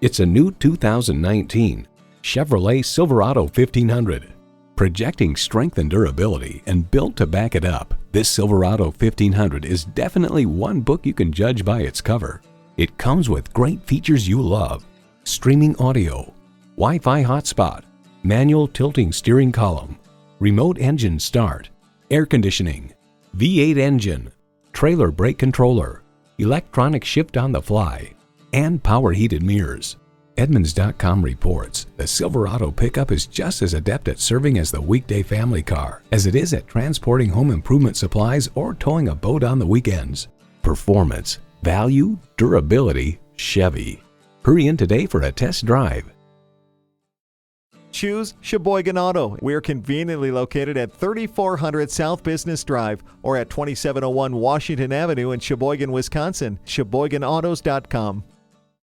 It's a new 2019 Chevrolet Silverado 1500. Projecting strength and durability and built to back it up, this Silverado 1500 is definitely one book you can judge by its cover. It comes with great features you love: streaming audio, Wi-Fi hotspot, manual tilting steering column, remote engine start, air conditioning, V8 engine, trailer brake controller, electronic shift on the fly, and power heated mirrors. Edmunds.com reports the Silverado pickup is just as adept at serving as the weekday family car as it is at transporting home improvement supplies or towing a boat on the weekends. Performance, value, durability, Chevy. Hurry in today for a test drive. Choose Sheboygan Auto. We're conveniently located at 3400 South Business Drive or at 2701 Washington Avenue in Sheboygan, Wisconsin. SheboyganAutos.com.